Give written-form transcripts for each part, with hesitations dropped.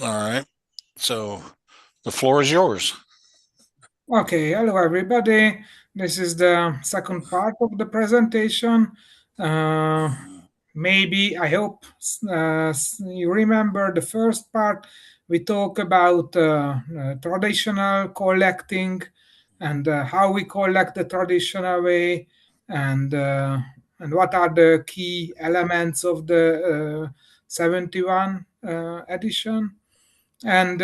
All right. So the floor is yours. Okay, hello everybody. This is the second part of the presentation. Uh, Maybe, I hope you remember the first part. We talk about traditional collecting and how we collect the traditional way and uh, and what are the key elements of the 71 edition, and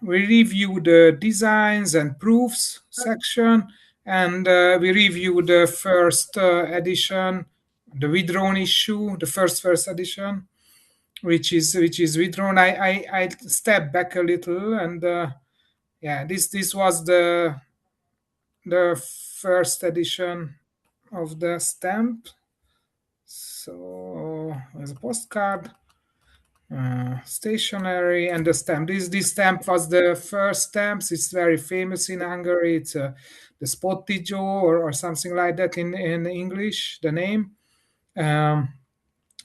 we review the designs and proofs section, and we review the first edition, the withdrawn issue, the first edition, which is withdrawn. I step back a little, and yeah, this was the first edition of the stamp. So as a postcard, stationery, and the stamp. This stamp was the first stamps. It's very famous in Hungary. It's the Spotty Joe, or something like that in English, the name. Um,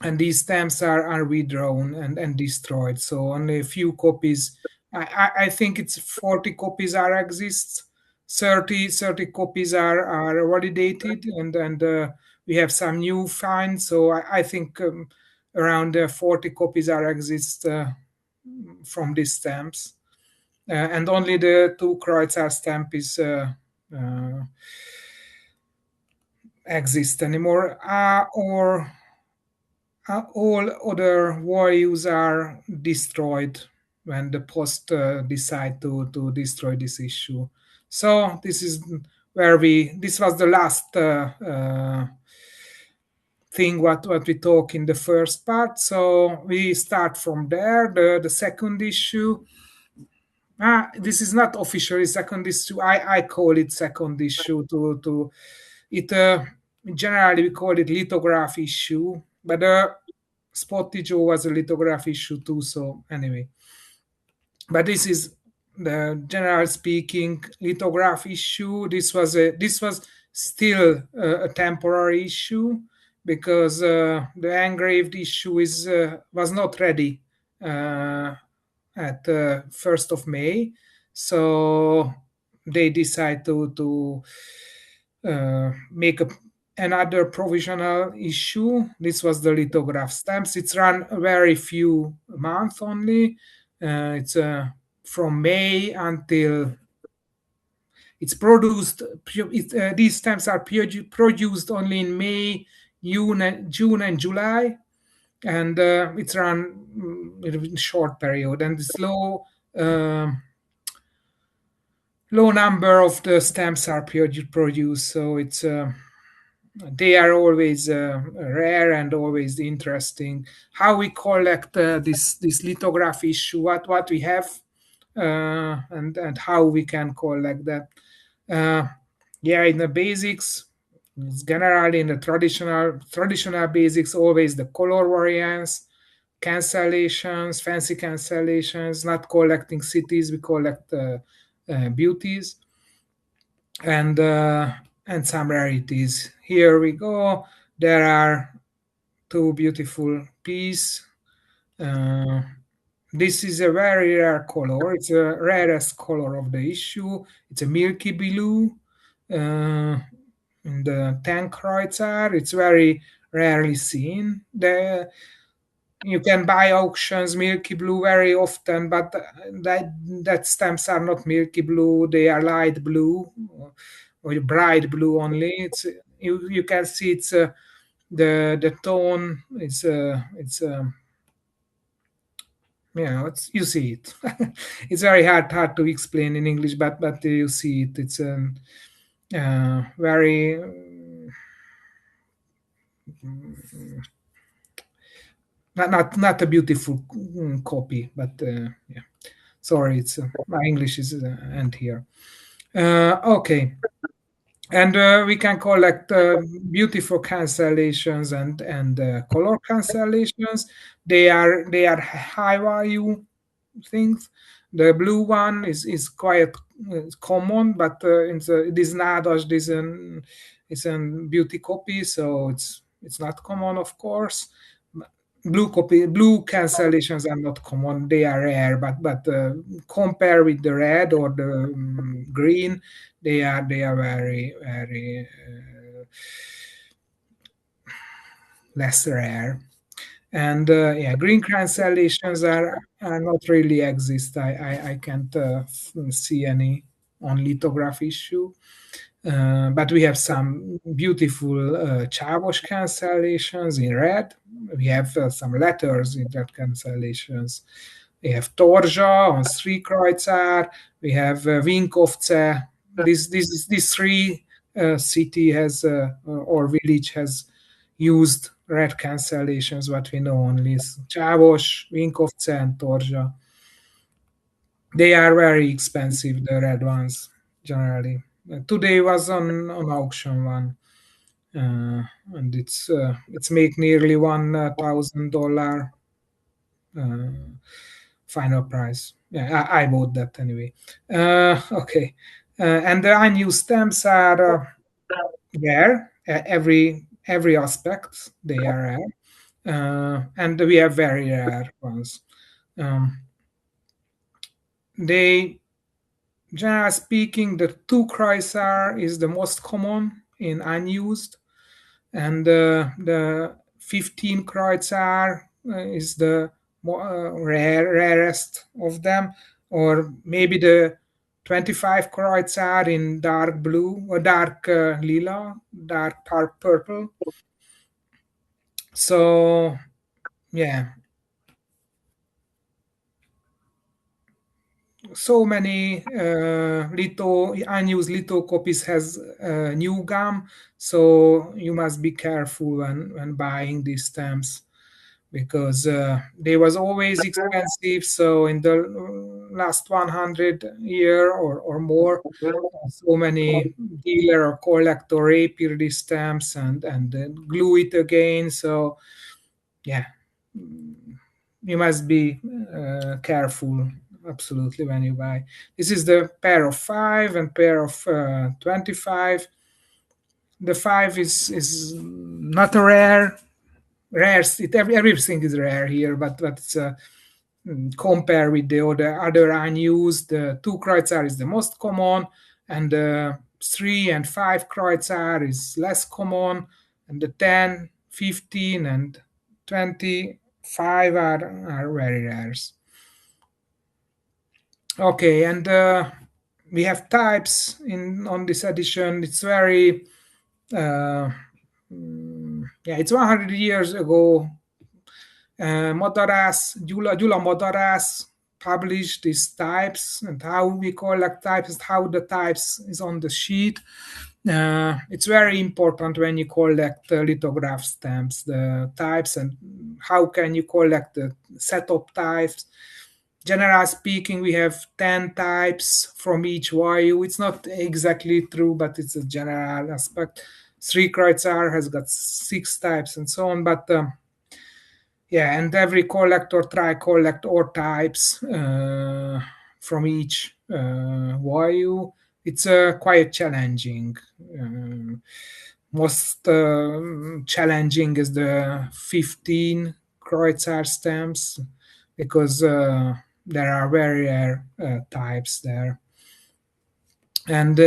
and these stamps are withdrawn and destroyed. So only a few copies. I think it's 40 copies are exists. 30 copies are validated, and we have some new finds. So I think around 40 copies are exist from these stamps, and only the two Kreutzer stamp is uh, exist anymore, or all other values are destroyed when the post decide to destroy this issue. So this is where this was the last thing what we talk in the first part. So we start from there. The second issue, this is not officially second issue. I call it second issue to it. Generally we call it lithograph issue, but Spotty Joe was a lithograph issue too. So anyway, but this is the general speaking lithograph issue. This was still a temporary issue because the engraved issue is was not ready uh, at the 1st of May. So they decide to make another provisional issue. This was the lithograph stamps. It's run a very few months only. It's from May until it's produced. These stamps are produced only in May, June and July, and it's run in a short period, and it's low number of the stamps are produced, so it's they are always rare and always interesting. How we collect this lithography issue, what we have, and how we can collect that. Uh, yeah, in the basics, it's generally in the traditional basics, always the color variants, cancellations, fancy cancellations. Not collecting cities, we collect beauties, and and some rarities. Here we go. There are two beautiful pieces. Uh, this is a very rare color. It's the rarest color of the issue. It's a milky blue. In the tank Kreutzer, it's very rarely seen. You can buy auctions milky blue very often, but that stamps are not milky blue. They are light blue or bright blue only. It's you can see it's the tone. It's it's you see it. It's very hard to explain in English, but you see it. It's very not a beautiful copy, but yeah. Sorry, it's my English is end here. Okay, and we can collect beautiful cancellations and color cancellations. They are high value things. The blue one is quite common, but it is nádas. It's a beauty copy, so it's not common, of course. blue cancellations are not common. They are rare, but compare with the red or the green, they are very less rare. And yeah, green cancellations are not really exist. I can't see any on lithography issue. But we have some beautiful Chavos cancellations in red. We have some letters in red cancellations. We have Torzsa on Sri Kreuzer. We have Vinkovce. This three city has or village has used red cancellations. What we know only is Chavos, Vinkovce, and Torzsa. They are very expensive, the red ones, generally. Today was on auction one, and it's make nearly $1,000 uh, final price. Yeah, I bought that anyway. Okay, and the unused stamps are rare. Every aspect they are rare, and we have very rare ones. Um, they Generally speaking, the 2 Kreuzar is the most common in unused, and the 15 Kreuzar is the rarest of them, or maybe the 25 Kreuzar in dark blue or dark lila, dark purple. So yeah, so many unused litho copies has new gum, so you must be careful when buying these stamps because they was always expensive. So in the last 100 year or more, so many dealer or collector repair these stamps and then glue it again. So yeah, you must be careful absolutely when you buy. This is the pair of 5 and pair of 25. The 5 is not a rare. Everything is rare here, but it's compare with the other unused. The 2 Kreuzar is the most common, and the 3 and 5 Kreuzar is less common, and the 10, 15, and 25 are very rare. Okay, and we have types in on this edition. It's very yeah, it's 100 years ago. Gyula Madarász published these types and how we collect types and how the types is on the sheet. It's very important when you collect lithograph stamps, the types, and how can you collect the setup types. Generally speaking, we have 10 types from each value. It's not exactly true, but it's a general aspect. 3 Kreuzar has got 6 types and so on, but yeah, and every collector try collect all types from each value. It's quite challenging. Most challenging is the 15 Kreuzar stamps because there are very rare types there. And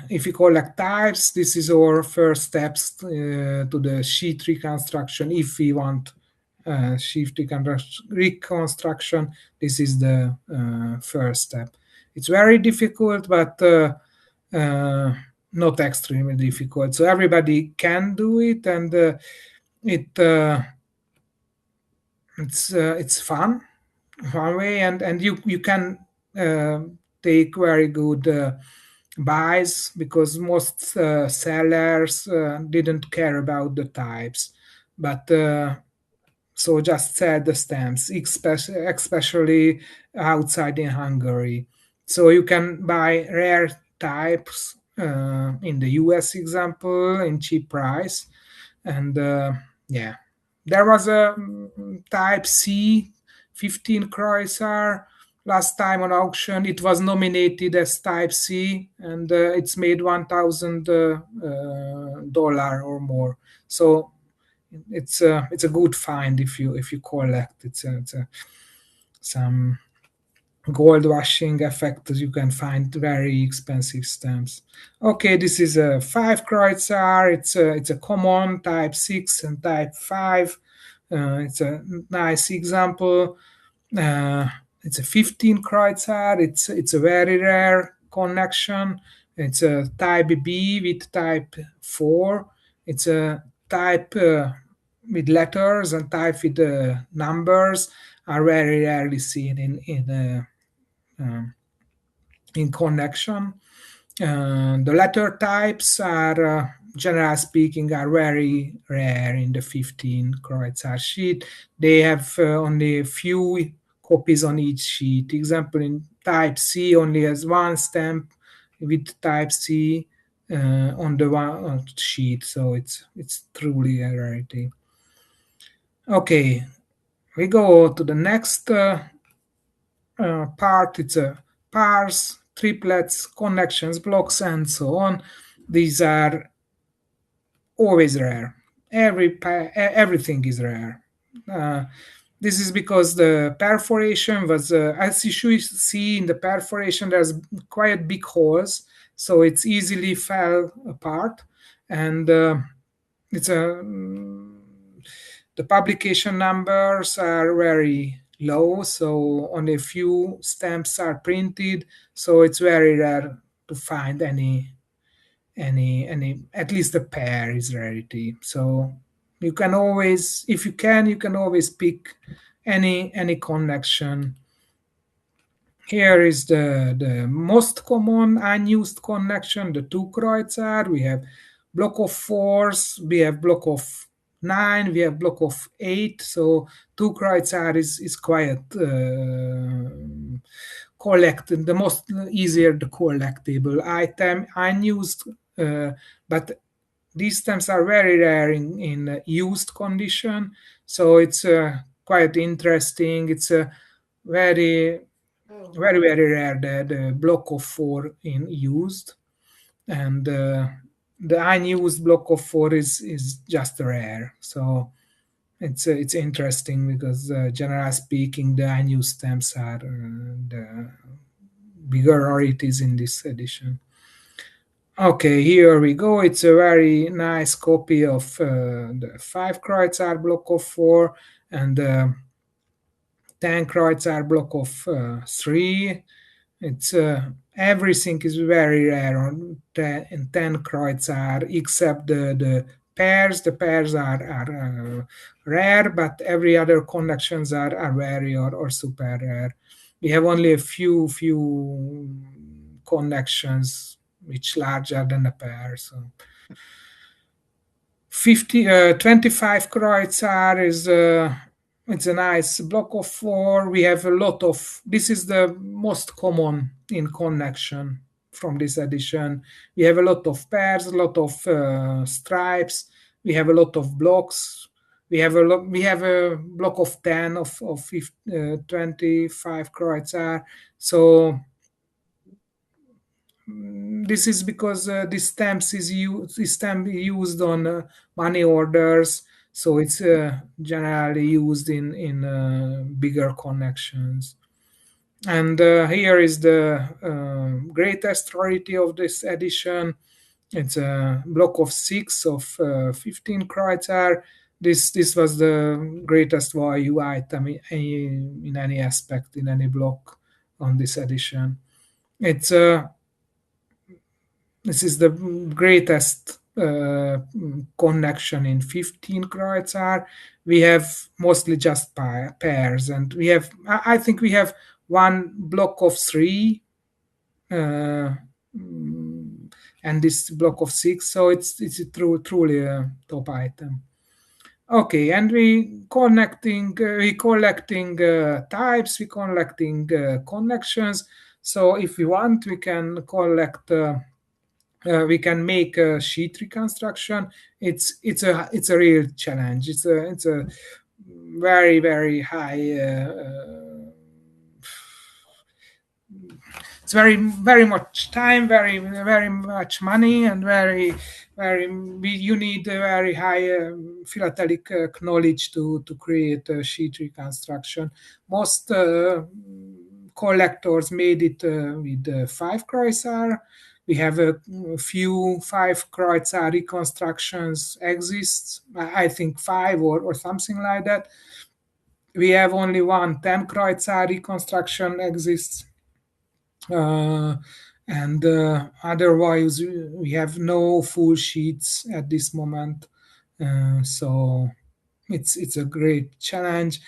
if you collect types, this is our first steps to the sheet reconstruction. If we want sheet reconstruction, this is the first step. It's very difficult, but not extremely difficult. So everybody can do it, and it it's fun one way, and you can uh, take very good buys because most sellers didn't care about the types, but so just sell the stamps, especially outside in Hungary. So you can buy rare types in the US example in cheap price, and yeah, there was a Type C 15 Kreuzar last time on auction. It was nominated as Type C, and it's made $1,000 or more. So it's a good find if you collect. It's some gold washing effect. You can find very expensive stamps. Okay, this is a 5 kreuzer. It's a common type 6 and type 5. It's a nice example. uh, it's a 15 kreuzer. It's a very rare connection. It's a type B with type 4. It's a type with letters, and type with numbers are very rarely seen um, in connection. The letter types are, generally speaking, are very rare in the 15 Kreutzer sheet. They have only a few copies on each sheet. Example, in type C only has one stamp with type C on the one sheet, so it's truly a rarity. Okay, we go to the next part. It's a pairs, triplets, connections, blocks, and so on. These are always rare. Everything is rare. Uh, this is because the perforation was, as you should see in the perforation, there's quite big holes, so it's easily fell apart, and it's a the publication numbers are very low, so only a few stamps are printed, so it's very rare to find any at least a pair is rarity. So you can always, if you can always pick any connection. Here is the most common unused connection, the 2 Kreutzer. We have block of 4s, we have block of 9, we have block of 8. So 2 Kreutzer is quite collected, the most easier the collectible item, unused, uh, but these stamps are very rare in used condition. So it's quite interesting. It's a very very rare, the block of 4 in used, and the unused block of 4 is just rare. So it's interesting because generally speaking, the unused stamps are the bigger rarities in this edition. Okay, here we go. It's a very nice copy of the 5 Kreutzer block of 4 and 10 Kreutzer block of 3. It's everything is very rare on 10 Kreutzer except the pairs. The pairs are rare, but every other connections are very or super rare. We have only a few connections which larger than a pair. So 25 Kreutzer is it's a nice block of 4. We have a lot of, this is the most common in connection from this edition. We have a lot of pairs, a lot of stripes. We have a lot of blocks. We have a block of 10 of 25 Kreutzer. So this is because this stamp used on money orders, so it's generally used in bigger connections. And here is the greatest rarity of this edition. It's a block of 6 of 15 Kreutzer. This was the greatest value item in any aspect, in any block on this edition. It's This is the greatest connection in 15 Kreutzer. We have mostly just pairs, and we have, I think we have one block of 3 uh, and this block of 6, so it's truly a top item. Okay, and we collecting types, we collecting connections. So if we want, we can collect we can make a sheet reconstruction. It's a real challenge. It's a very high it's very much time, very much money, and you need a very high philatelic knowledge to create a sheet reconstruction. Most collectors made it with 5 kreuzer. We have a few 5 kreuzer reconstructions exists. I think five or something like that. We have only one 10 kreuzer reconstruction exists, uh, and otherwise we have no full sheets at this moment. So it's a great challenge.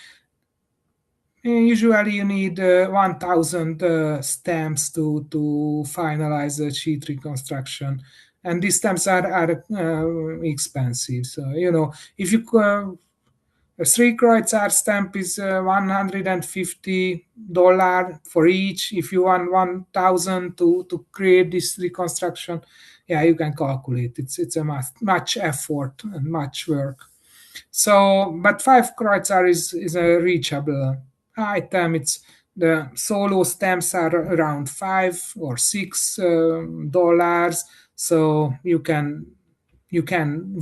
Usually you need 1000 stamps to finalize the sheet reconstruction, and these stamps are expensive. So if you a 3 kreuzer stamp is $150 for each. If you want 1000 to create this reconstruction, yeah, you can calculate. It's a much effort and much work. So, but 5 kreuzer is a reachable item. It's the solo stamps are around $5 or $6, so you can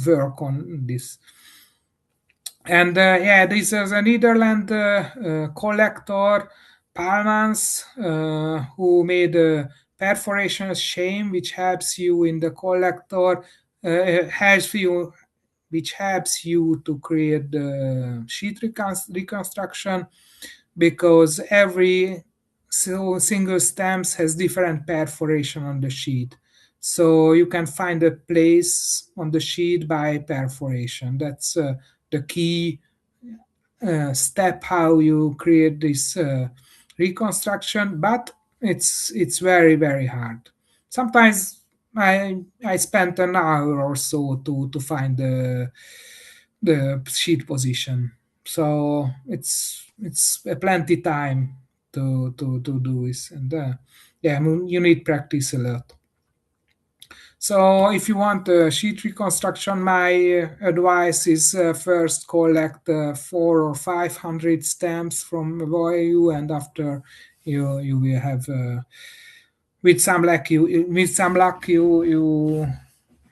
work on this. And yeah, this is a Netherlands collector, Palmans, who made a perforation shame, which helps you in the collector, which helps you to create the sheet reconstruction, because every single stamps has different perforation on the sheet. So you can find a place on the sheet by perforation. That's the key step how you create this reconstruction, but it's very hard. Sometimes I spent an hour or so to find the sheet position. So it's a plenty time to do this, and yeah, you need practice a lot. So if you want a sheet reconstruction, my advice is first collect 400 or 500 stamps from value, and after you will have with some luck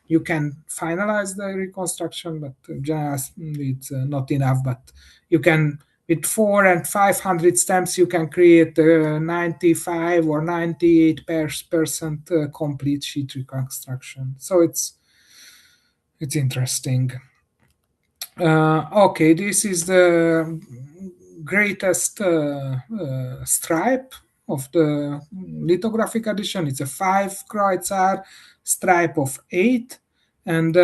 you can finalize the reconstruction, but just it's not enough. But you can, with 400 and 500 stamps, you can create 95 or 98% complete sheet reconstruction. So it's interesting. Okay, this is the greatest stripe of the lithographic edition. It's a 5 kreuzer stripe of 8. And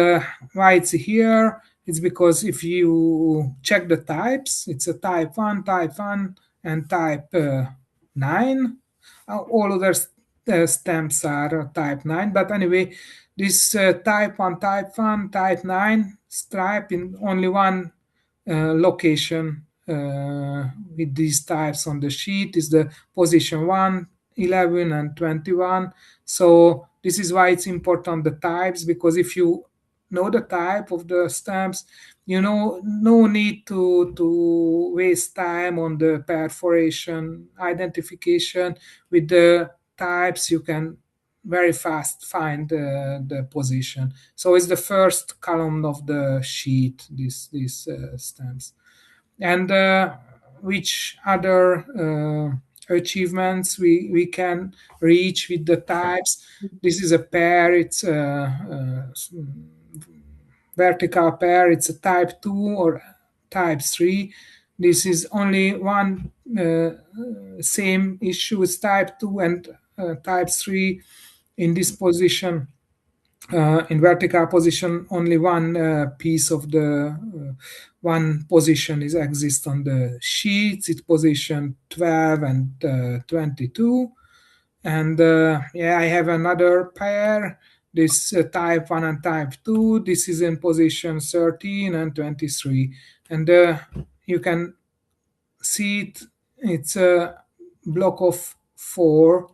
why it's here? It's because if you check the types, it's a type 1, type 1, and type 9. All other stamps are type 9. But anyway, this type 1, type 1, type 9 stripe in only one location with these types on the sheet is the position 1, 11, and 21. So this is why it's important the types, because if you know the type of the stamps, no need to waste time on the perforation identification. With the types you can very fast find the position. So it's the first column of the sheet, these stamps. And which other achievements we can reach with the types? This is a pair. It's a vertical pair. It's a type 2 or type 3. This is only one same issue is type 2 and type 3 in this position. In vertical position, only one piece of the one position is exist on the sheets. It's position 12 and 22. And yeah, I have another pair. This type 1 and type 2. This is in position 13 and 23. And you can see it's a block of 4,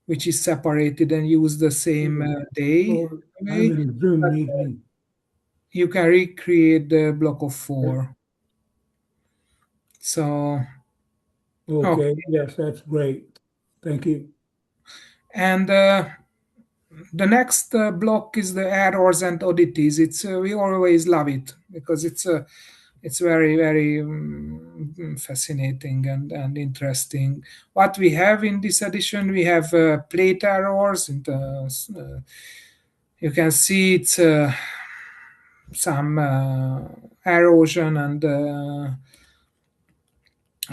which is separated and use the same day. I'm Way. in a Zoom But meeting. you can recreate the block of 4. So, Okay, okay. yes, that's great. Thank you. And the next block is the errors and oddities. It's we always love it because it's very very fascinating and interesting. What we have in this edition, we have plate errors. And you can see it's some erosion and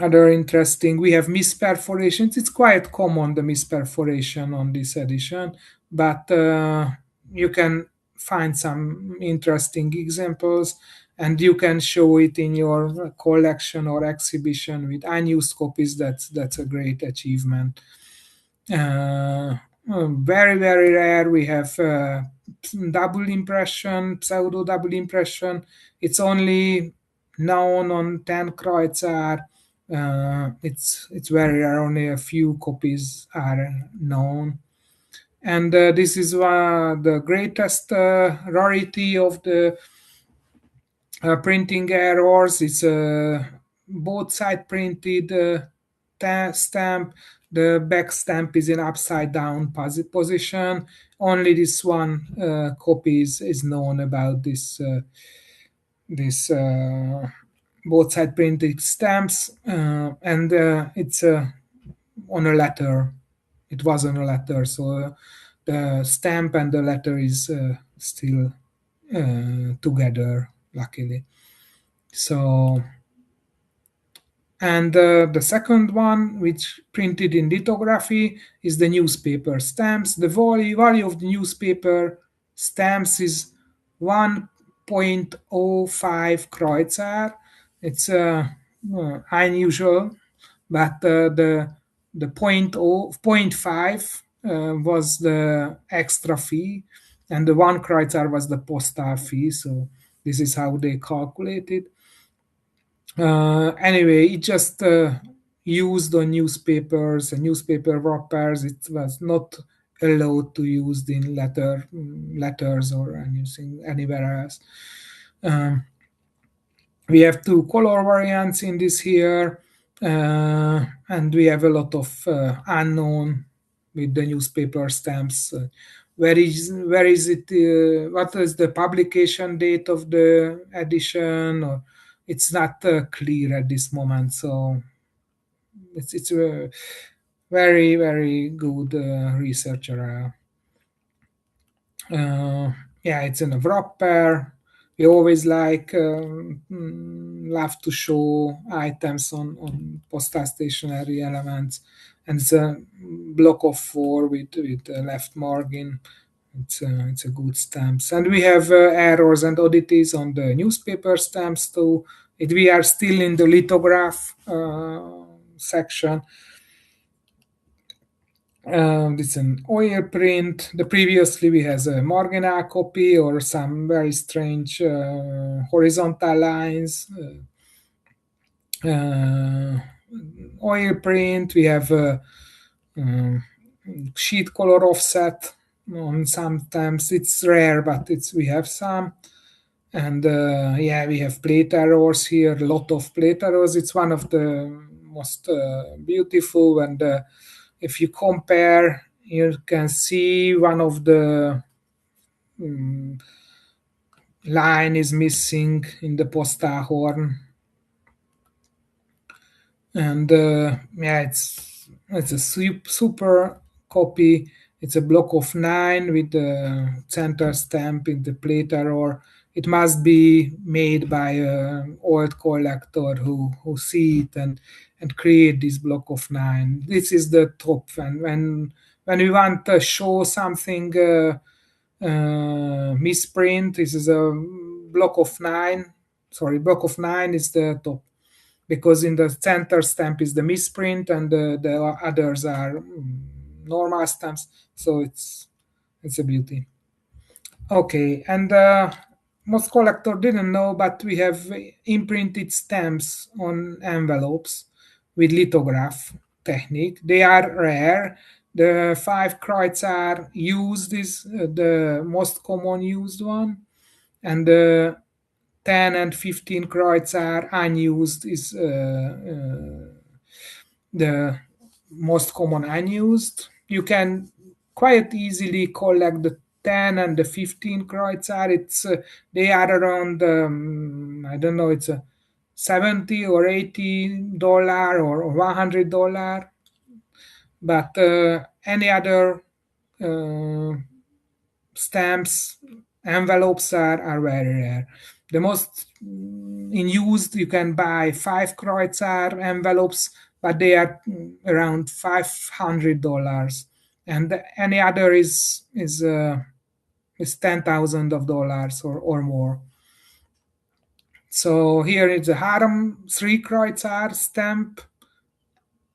other interesting. We have misperforations. It's quite common, the misperforation on this edition, but you can find some interesting examples, and you can show it in your collection or exhibition with unused copies. That's a great achievement. uh, Very very rare, we have double impression, pseudo double impression. It's only known on 10 kreuzer. It's very rare, only a few copies are known. And this is the greatest rarity of the printing errors. It's a both side printed stamp. The back stamp is in upside down position. Only this one copy is known about this both side printed stamps, and it's on a letter. It was on a letter, so the stamp and the letter is still together, luckily. So, and the second one, which printed in lithography, is the newspaper stamps. The value of the newspaper stamps is 1.05 Kreutzer. It's unusual, but the point 0.5 was the extra fee, and the 1 Kreutzer was the postal fee. So this is how they calculated. Anyway, it just used on newspapers and newspaper wrappers. It was not allowed to use in letters or anything anywhere else. Um, we have two color variants in this here, and we have a lot of unknown with the newspaper stamps. Where is it? What is the publication date of the edition? Or it's not clear at this moment. So it's a very very good researcher. Yeah, it's in a wrapper. We always love to show items on postal stationery elements, and it's a block of four with a left margin. It's a good stamps, and we have errors and oddities on the newspaper stamps too. We are still in the lithograph section. It's an oil print. The previously we has a marginal copy or some very strange horizontal lines. Uh, Oil print. We have um, sheet color offset. On sometimes it's rare, but it's we have some. And yeah, we have plate arrows here. A lot of plate arrows. It's one of the most beautiful, and if you compare, you can see one of the mm, line is missing in the postal horn. And yeah, it's a super copy. It's a block of 9 with the center stamp in the plate arrow. It must be made by an old collector who see it and create this block of 9. This is the top. And when we want to show something misprint, this is a block of 9. Sorry, block of 9 is the top, because in the center stamp is the misprint, and the others are normal stamps. So it's a beauty. Okay, and most collector didn't know, but we have imprinted stamps on envelopes with lithograph technique. They are rare. The 5 Kreutzer used is the most common used one, and the 10 and 15 Kreutzer unused is the most common unused. You can quite easily collect the 10 and the 15 kreuzer. It's they are around I don't know, it's a 70 or $80 or $100, but any other uh, stamps, envelopes are very rare. The most in use, you can buy 5 kreuzer envelopes, but they are around $500, and any other is $10,000 or more. So here is a Harem 3 kreuzer stamp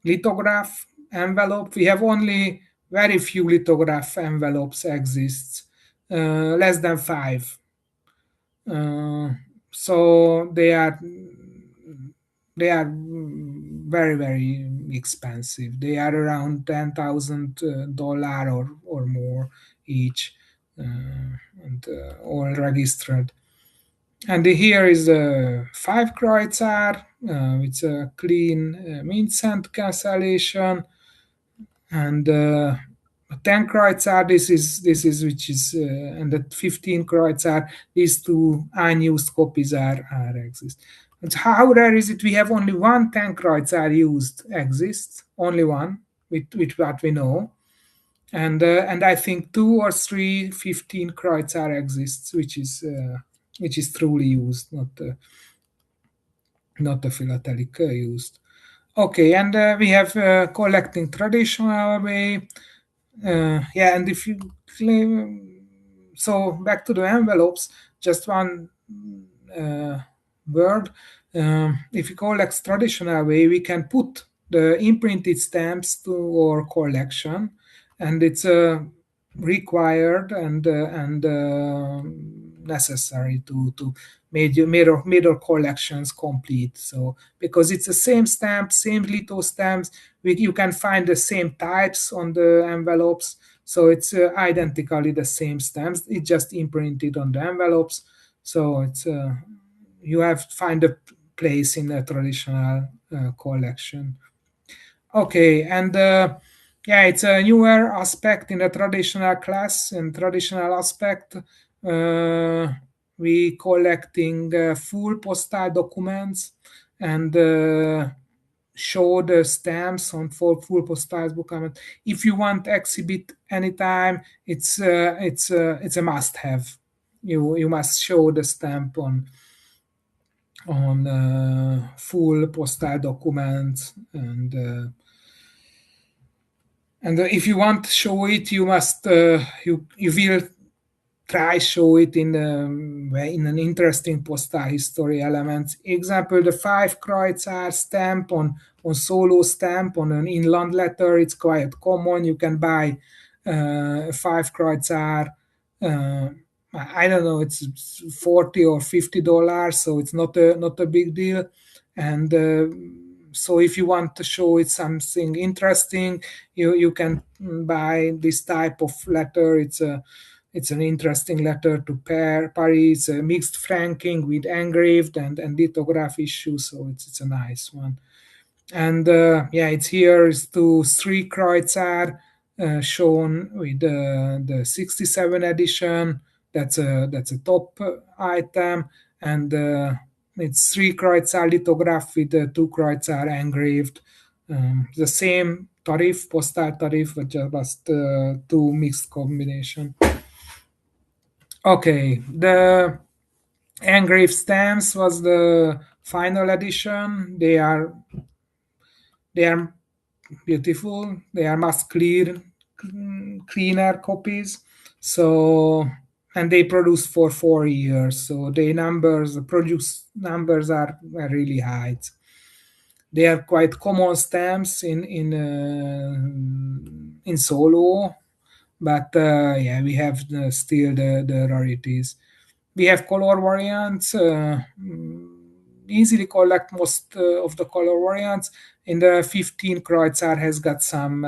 lithograph envelope. We have only very few lithograph envelopes exists, less than five. Uh, so they are very expensive. They are around $10,000 or more each, and all registered. And here is a 5 kreuzer. It's a clean mint cent cancellation, and 10 kreuzer. This is which is and the 15 kreuzer. These two unused copies are exist. And how rare is it? We have only one 10 kreuzer used exists, only one with what we know, and I think two or three 15 kreuzer exists, which is truly used, not the philatelic used. Okay, and we have collecting traditional way. Yeah, and if you claim, so back to the envelopes, just one uh, word. If you collect traditional way, we can put the imprinted stamps to our collection, and it's required and necessary to made our collections complete. So because it's the same stamp, same litho stamps, you can find the same types on the envelopes. So it's identically the same stamps. It's just imprinted on the envelopes. So it's you have to find a place in a traditional collection. Okay, and yeah, it's a newer aspect in the traditional class and traditional aspect. We collecting full postal documents and show the stamps on full postal document. If you want exhibit anytime, it's a must have. You must show the stamp on full postal documents, and if you want to show it, you must you will try show it in an interesting postal history elements. Example: the 5 kreuzer stamp on solo stamp on an inland letter. It's quite common. You can buy 5 kreuzer. Uh, I don't know. It's $40 or $50, so it's not a big deal. And so if you want to show it something interesting, you can buy this type of letter. It's an interesting letter to Paris, mixed franking with engraved and lithograph issue, so it's a nice one. And yeah, it's here is to 3 kreuzer shown with the 67 edition. That's a top item, and it's 3 kreuzer lithograph with 2 kreuzer engraved. The same tariff, postal tariff, but just two mixed combination. Okay, the engraved stamps was the final edition. They are beautiful. They are much cleaner copies. So and they produce for 4 years. So the produce numbers are really high. They are quite common stamps in solo, but yeah, we have still the rarities. We have color variants. Easily collect most of the color variants. In the 15 kreuzer has got some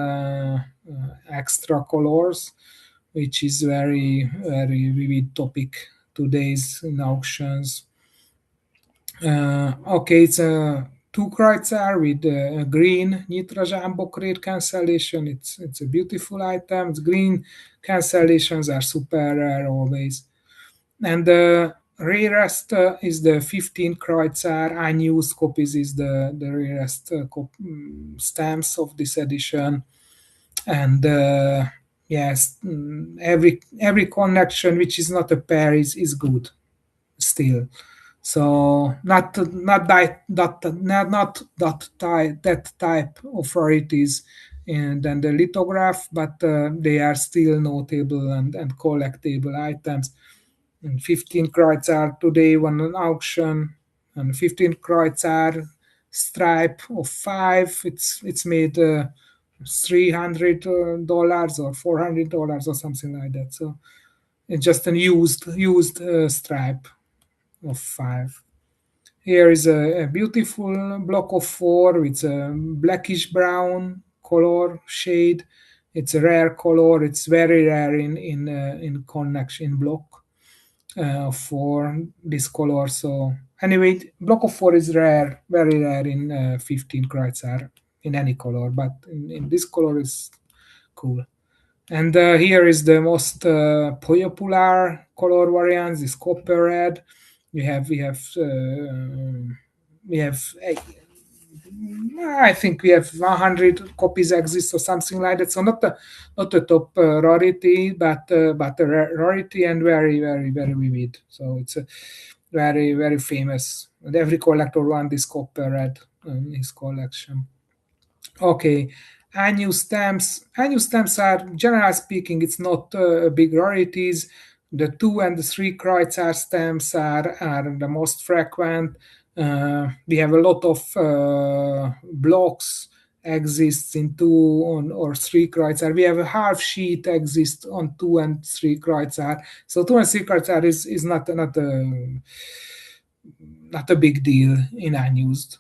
extra colors, which is very vivid topic today's in auctions. Okay, it's two kreuzer with green nitrazsámbok rate cancellation. It's a beautiful item. The green cancellations are super rare always. And the rarest is the 15 kreuzer. Unused copies is the rarest stamps of this edition. And yes, every connection which is not a pair is good still. So that type of rarities and then the lithograph, but they are still notable and collectible items. And 15 kreuzer today won an auction, and 15 kreuzer stripe of five. It's made $300 or $400 or something like that. So it's just a used stripe of five. Here is a beautiful block of four with a blackish brown color shade. It's a rare color. It's very rare in connection block for this color. So anyway, block of four is rare, very rare in 15 kreuzer in any color, but in this color is cool. And here is the most popular color variants, this copper red. We have we have I think we have 100 copies exist or something like that. So not a top rarity, but a rarity and very vivid. So it's a very famous. And every collector wants this copper red in his collection. Okay, annual stamps. Annual stamps are, generally speaking, it's not big rarities. The 2 and 3 Kreutzer stamps are the most frequent. We have a lot of blocks exists in 2 or 3 Kreutzer. We have a half sheet exists on 2 and 3 Kreutzer. So 2 and 3 Kreutzer is not a big deal in unused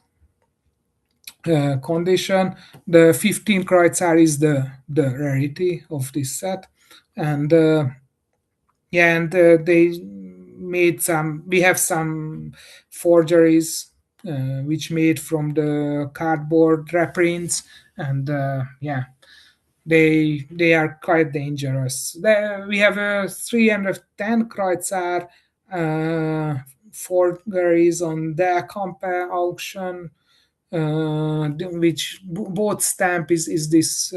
condition. The 15 Kreutzer is the rarity of this set, and yeah, and they made some. We have some forgeries which made from the cardboard reprints, and yeah, they are quite dangerous. We have a 310 Kreutzer forgeries on the compare auction, which both stamp is this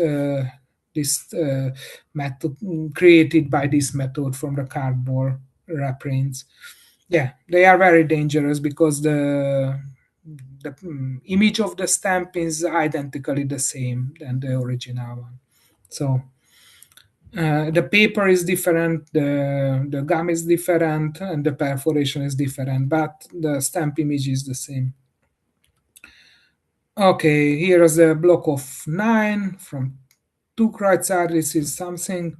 method created by this method from the cardboard reprints. Yeah, they are very dangerous because the image of the stamp is identically the same than the original one. So the paper is different, the gum is different, and the perforation is different, but the stamp image is the same. Okay, here is a block of 9 from 2 Kreutzer. This is something.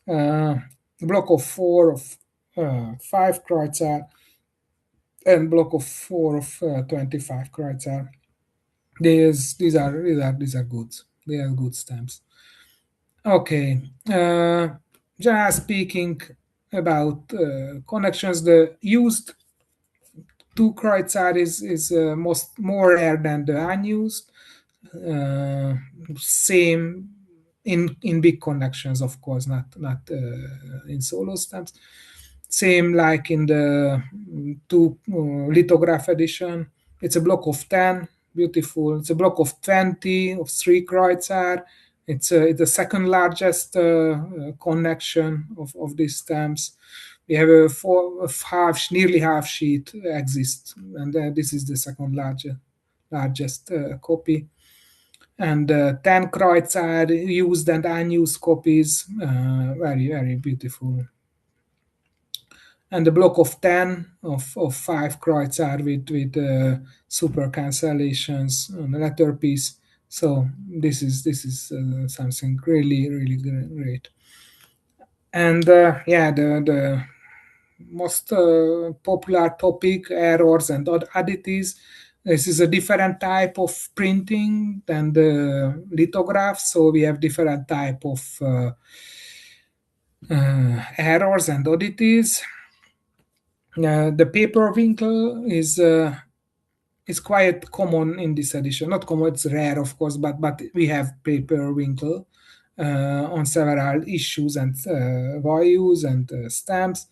Block of 4 of 5 Kreutzer, and block of 4 of 25 Kreutzer. These are good. They are good stamps. Okay. Generally speaking about connections, the used 2 Kreutzer is more rare than the unused. Same in big connections, of course, not in solo stamps. Same like in the two lithograph edition. It's a block of 10, beautiful. It's a block of 20 of 3 Kreutzer. It's the second largest connection of these stamps. We have nearly half sheet exists, and this is the second largest copy. And 10 Kreutzer used and unused copies, very beautiful. And the block of 10 of 5 Kreutzer with super cancellations on the letter piece. So this is something really great. And yeah, the most popular topic, errors and oddities. This is a different type of printing than the lithograph, so we have different type of errors and oddities. The paper wrinkle is it's quite common in this edition. Not common, it's rare, of course, but we have paper winkle on several issues and values and stamps.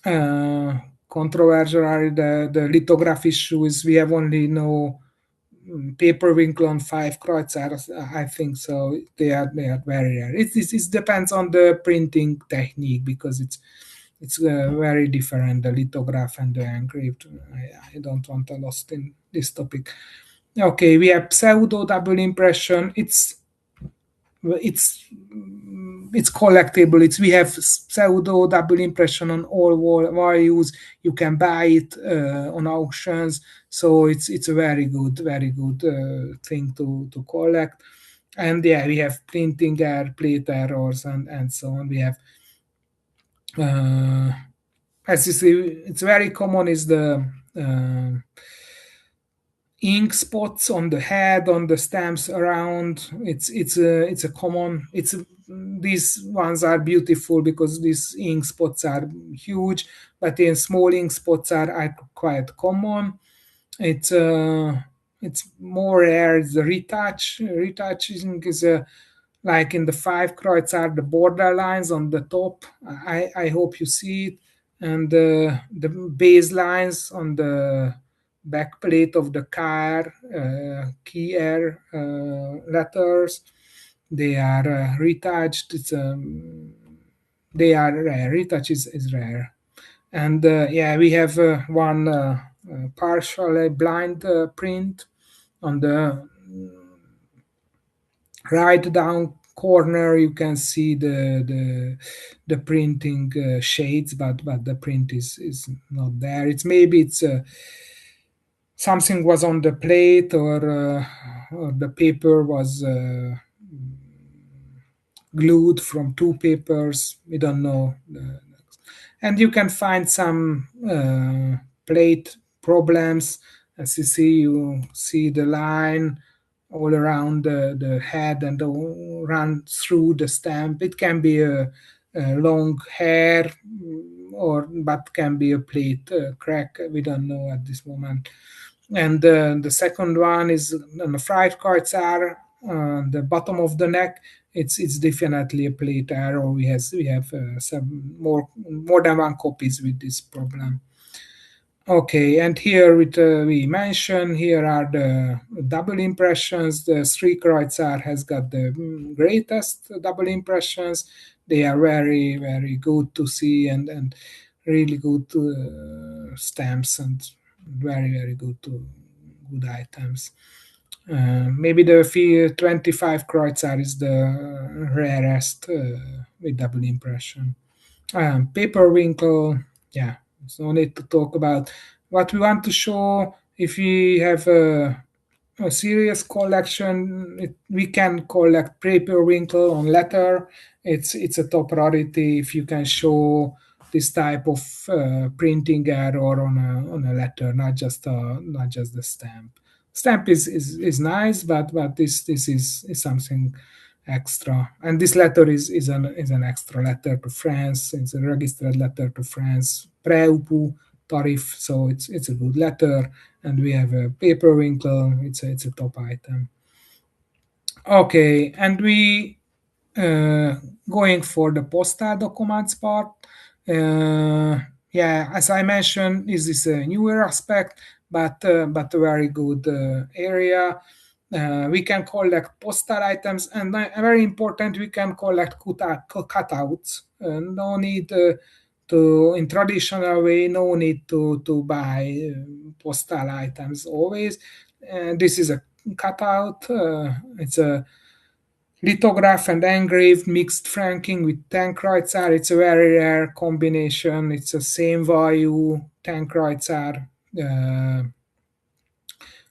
Uh, Controversial are the lithography issues. We have only no paper winkle on 5 kreuzer. I think so. They are very rare. It depends on the printing technique because it's very different, the lithograph and the engraved. I don't want to lost in this topic. Okay, we have pseudo double impression. It's collectible. We have pseudo double impression on all values. You can buy it on auctions, so it's a very good thing to collect. And yeah, we have printing error, plate errors, and so on. We have uh, as you see, it's very common is the ink spots on the head, on the stamps around. It's a common. These ones are beautiful because these ink spots are huge, but in small ink spots are quite common. It's it's more rare. The retouching is like in the 5 kreuzer, the border lines on the top. I hope you see it, and the base lines on the back plate of the car, key air letters. They are retouched. They are rare. Retouch is rare. And yeah, we have one partially blind print on the right down corner. You can see the printing shades, but the print is not there. It's something was on the plate, or the paper was glued from two papers. We don't know. And you can find some plate problems. As you see the line all around the head and run through the stamp. It can be a long hair, or but can be a plate crack. We don't know at this moment. And the second one is on the fried cards are the bottom of the neck. It's definitely a plate error. We have some more than one copies with this problem. Okay, and here we mention here are the double impressions. The 3 kreuzer has got the greatest double impressions. They are very good to see, and really good stamps, and very good items. Maybe the 25 kreuzer is the rarest with double impression. Paper winkle, yeah, so no need to talk about. What we want to show, if we have a serious collection, we can collect paper winkle on letter. It's a top priority if you can show this type of printing error on a letter, not just the stamp. Stamp is nice, but this is something extra. And this letter is an extra letter to France. It's a registered letter to France, pre-UPU tariff, so it's a good letter. And we have a paper winkle. It's a top item. Okay, and we uh, going for the postal documents part. Uh, yeah, as I mentioned, is this a newer aspect, but a very good area. We can collect postal items, and very important, we can collect cutouts. No need in traditional way. No need to buy postal items always. This is a cutout. It's a lithograph and engraved mixed franking with 10 kreuzer. It's a very rare combination. It's the same value, 10 kreuzer,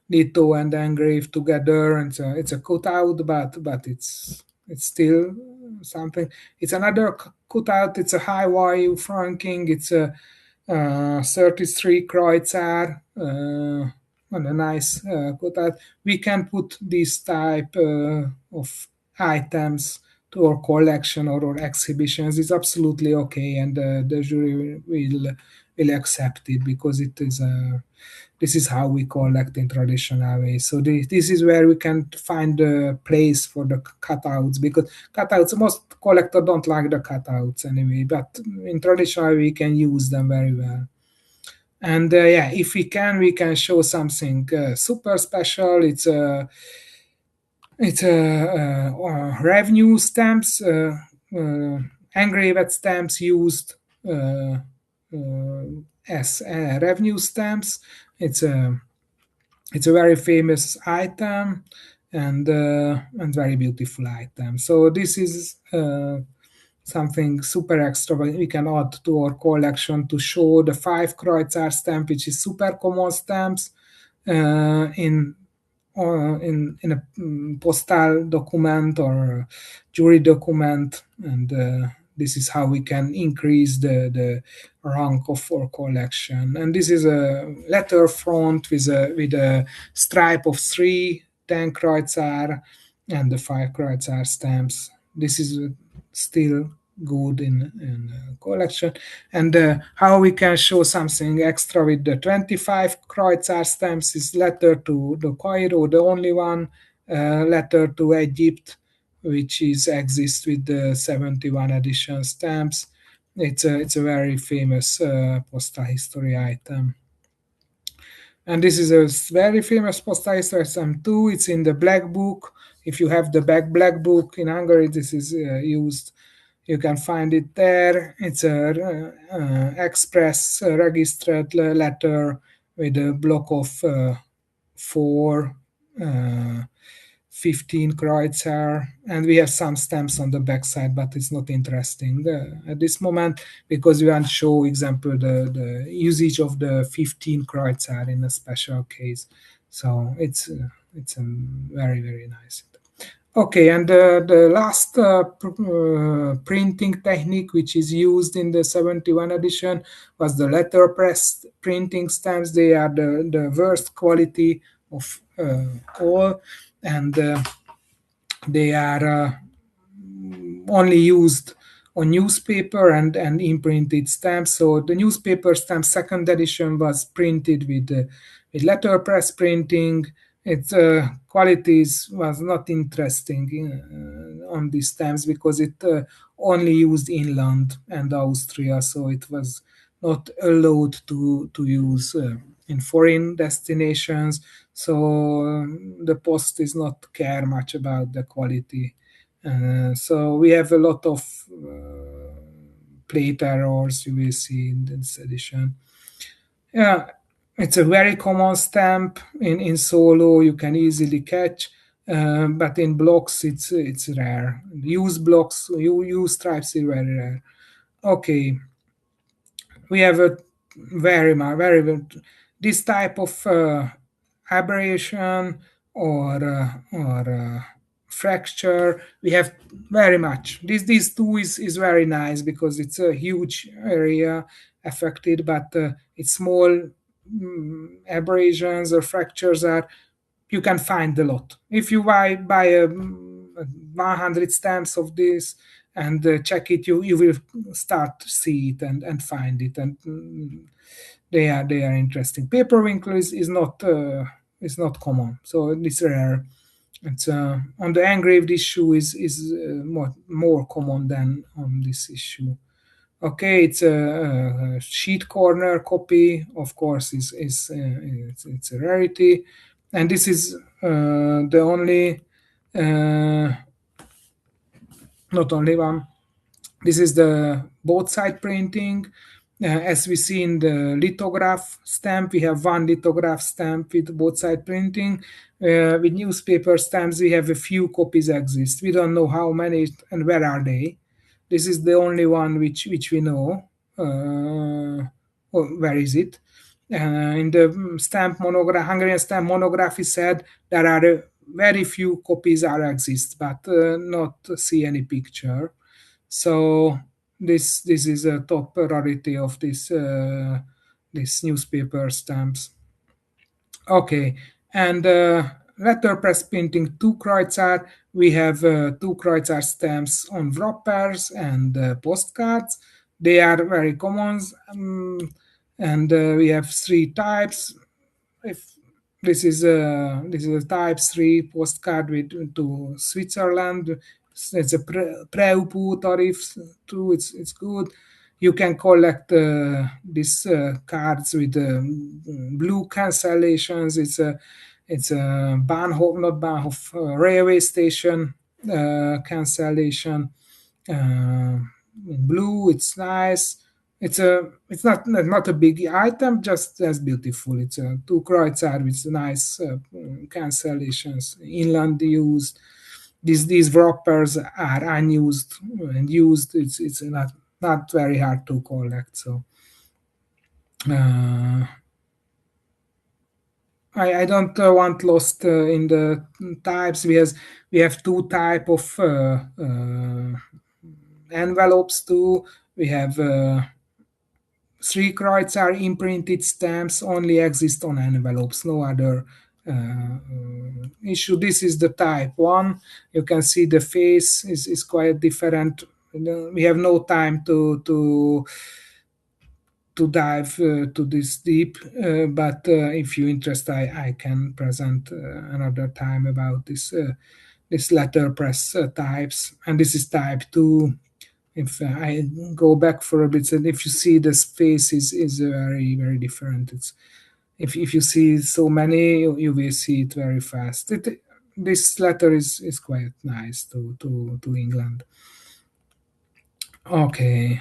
litho and engraved together. And it's a cutout, but it's still something. It's another cutout. It's a high value franking. It's a 33 kreuzer. And a nice cutout. We can put this type of items to our collection or our exhibitions. Is absolutely okay, and the jury will will accept it, because it is a this is how we collect in traditional way. So this is where we can find a place for the cutouts, because cutouts, most collector don't like the cutouts anyway, but in traditional we can use them very well. And yeah, if we can show something super special. It's revenue stamps, uh, engraved stamps used uh, uh, as revenue stamps. It's a it's a very famous item, and very beautiful item. So this is something super extra we can add to our collection to show the 5 Kreuzar stamp, which is super common stamps in in a postal document or jury document, and this is how we can increase the rank of our collection. And this is a letter front with a stripe of 3 10 Kreuzar and the 5 Kreuzar stamps. This is still good in collection. And how we can show something extra with the 25 Kreuzar stamps is letter to the Cairo, the only one, letter to Egypt, which is exists with the 71 edition stamps. It's a very famous postal history item. And this is a very famous postal history item too. It's in the black book. If you have the black book in Hungary, this is used. You can find it there. It's a express registered letter with a block of four, uh, 15 Kreutzer, and we have some stamps on the backside, but it's not interesting at this moment, because we want to show, example, the usage of the 15 Kreutzer in a special case. So it's a very, very nice. Okay, and the last printing technique which is used in the 71 edition was the letterpress printing stamps. They are the worst quality of all, and they are only used on newspaper and imprinted stamps. So the newspaper stamp second edition was printed with letterpress printing. Its qualities was not interesting on these stamps, because it only used inland and Austria, so it was not allowed to use in foreign destinations. So the post is not care much about the quality. So we have a lot of plate errors you will see in this edition. Yeah, it's a very common stamp in solo. You can easily catch, but in blocks it's rare. Use blocks, you use stripes is very rare. Okay, we have a very this type of aberration or fracture we have very much. These two is very nice, because it's a huge area affected, but it's small abrasions or fractures are, you can find a lot. If you buy 100 stamps of this and check it, you will start to see it and find it, and they are interesting. Paperwinkle is not common, so it's rare. It's on the engraved issue is more common than on this issue. Okay, it's a sheet corner copy, of course, it's a rarity, and this is the only, uh, not only one. This is the both side printing. As we see in the lithograph stamp, we have one lithograph stamp with both side printing. With newspaper stamps, we have a few copies exist. We don't know how many and where are they. This is the only one which we know. Where is it? In the stamp monograph, Hungarian stamp monography said there are very few copies are exist, but not see any picture. So this is a top rarity of this newspaper stamps. Okay, and letterpress printing 2 Kreuzar. We have 2 Kreuzar stamps on wrappers and postcards. They are very common. and we have three types. If this is a type 3 postcard with to Switzerland. It's a Preupu tariff too. It's good. You can collect these cards with blue cancellations. It's a Bahnhof, not Bahnhof, railway station cancellation. In blue, it's nice. It's not a big item, just as beautiful. It's a two Kreuzar with nice cancellations, inland used. These wrappers are unused and used. It's not very hard to collect. So uh, I don't want lost in the types. We have two type of envelopes too. We have three Kreuzar imprinted stamps only exist on envelopes, no other issue. This is the type 1. You can see the face is quite different. We have no time to dive to this deep, but if you're interested, I can present another time about this letterpress types. And this is type 2. If I go back for a bit, and if you see the space is very very different. It's if you see so many, you will see it very fast. This letter is quite nice to England. Okay,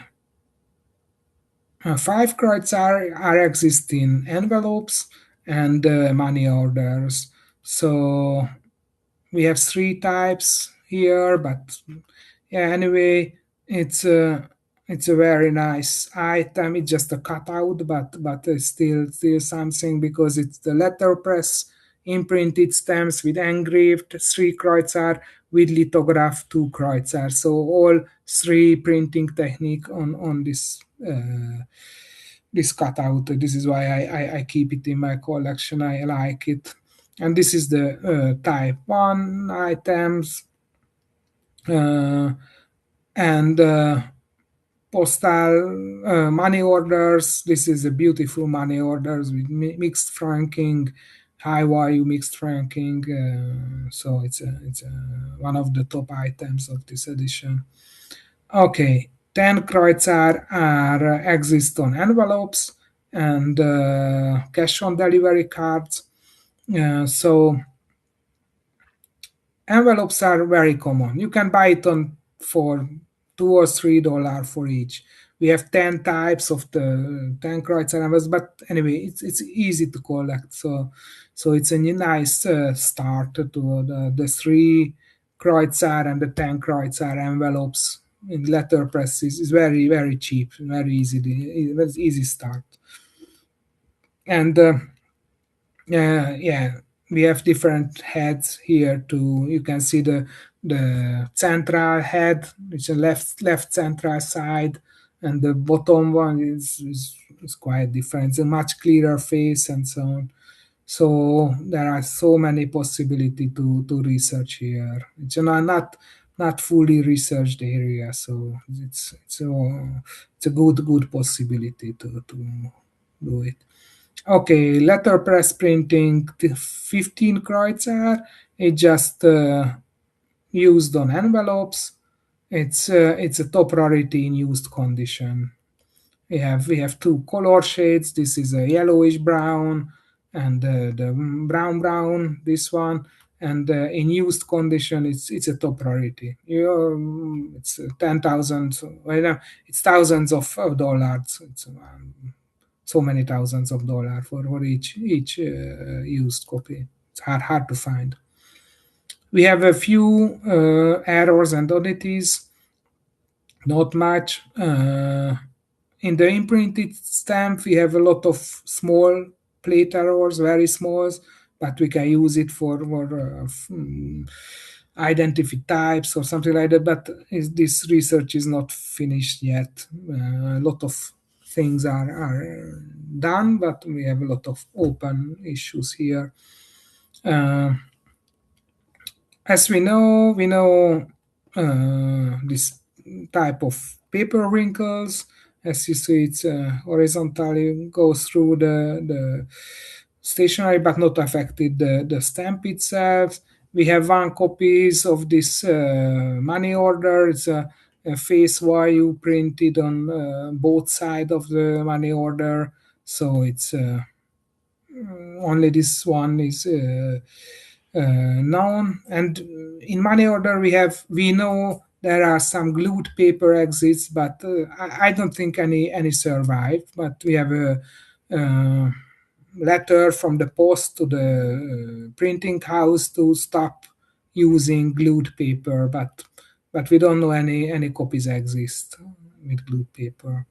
five cards are existing envelopes and money orders. So we have three types here, but yeah, anyway, it's a very nice item. It's just a cutout, but it's still something because it's the letterpress imprinted stamps with engraved three Kreuzar with lithograph two Kreuzar. So all three printing technique on this cutout. This is why I keep it in my collection. I like it. And this is the type 1 items. And postal money orders. This is a beautiful money orders with mixed franking, high value mixed franking. So it's one of the top items of this edition. Okay, 10 Kreuzar are exist on envelopes and cash on delivery cards. So envelopes are very common. You can buy it on for $2 or $3 for each. We have 10 types of the 10 Kreutzer envelopes, but anyway, it's easy to collect. So it's a nice start to the three Kreutzer and the 10 Kreutzer envelopes in letterpress is very very cheap, very easy start. And yeah, we have different heads here too. You can see the central head, which is left central side, and the bottom one is quite different. It's a much clearer face and so on. So there are so many possibility to research here. It's not fully researched area, so it's a good possibility to do it. Okay, letterpress printing, the 15 Kreutzer. It just used on envelopes. It's a top rarity in used condition. We have two color shades. This is a yellowish brown and the brown. This one, and in used condition, it's a top rarity. It's 10,000. Well, no, it's thousands of dollars. It's so many thousands of dollars for each used copy. It's hard to find. We have a few errors and oddities, not much. In the imprinted stamp, we have a lot of small plate errors, very small, but we can use it for identify types or something like that. But this research is not finished yet. A lot of things are done, but we have a lot of open issues here. Uh, as we know this type of paper wrinkles. As you see, it's horizontally goes through the stationery, but not affected the stamp itself. We have one copies of this money order. It's a face value printed on both sides of the money order, so it's only this one is known. And in money order, we know there are some glued paper exits, but I don't think any survived. But we have a letter from the post to the printing house to stop using glued paper, but we don't know any copies exist with glued paper.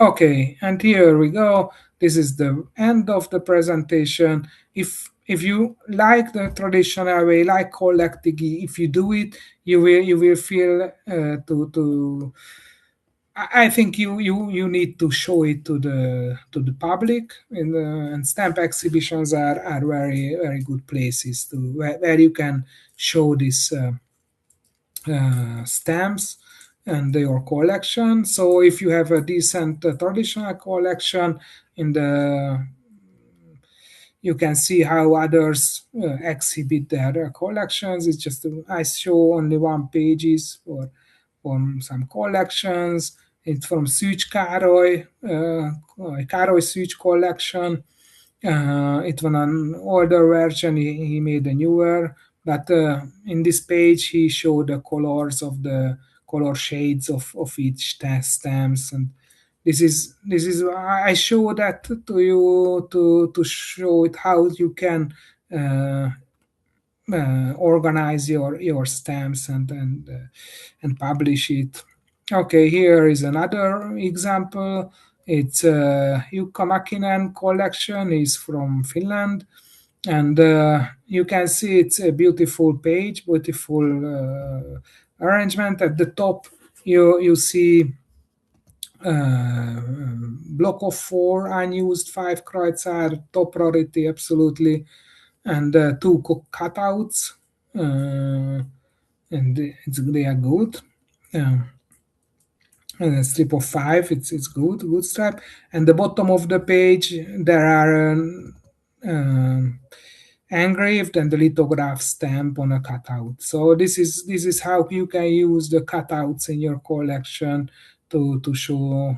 Okay, and here we go. This is the end of the presentation. If you like the traditional way, like collecting, if you do it, you will feel to. I think you need to show it to the public, and stamp exhibitions are very good places to where you can show this. Stamps and your collection. So if you have a decent traditional collection, in the you can see how others exhibit their collections. It's just I show only one pages for from some collections. It's from Szűcs Károly, Károly Szűcs collection. It was an older version. He made a newer, but in this page he showed the colors of the color shades of each stamps, and this is I show that to you to show it how you can uh, organize your stamps and publish it. Okay, here is another example. It's Jukka Mäkinen collection is from Finland, and you can see it's a beautiful page, beautiful arrangement. At the top, you see block of four unused five Kreutzer, top priority absolutely, and two cutouts, and they are good. Um, and a strip of five, it's good strap. And the bottom of the page there are engraved and the lithograph stamp on a cutout. So this is how you can use the cutouts in your collection to show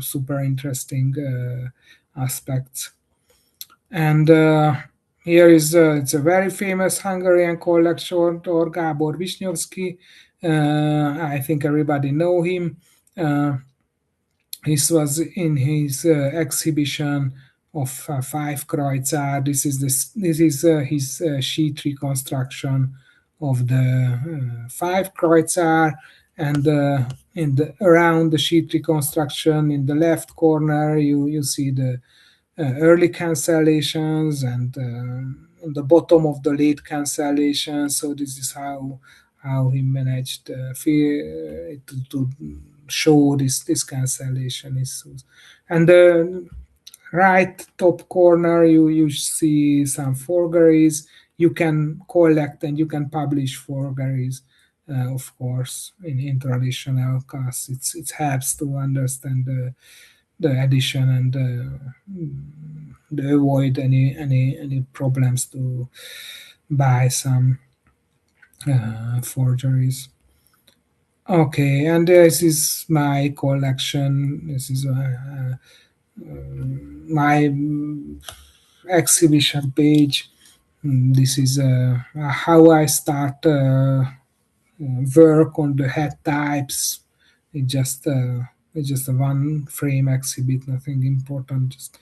super interesting aspects. And here is it's a very famous Hungarian collector, Gábor Wisniewski. I think everybody know him. This was in his exhibition of five Kreutzer. This is his sheet reconstruction of the five Kreutzer, and around the sheet reconstruction in the left corner you see the early cancellations, and on the bottom of the late cancellations. So this is how he managed to show this cancellation issues. And the right top corner you see some forgeries. You can collect and you can publish forgeries, of course, in traditional casts. It helps to understand the addition and to avoid any problems to buy some forgeries. Okay, and this is my collection. This is my exhibition page. This is how I start work on the head types. It's just a one frame exhibit, nothing important. Just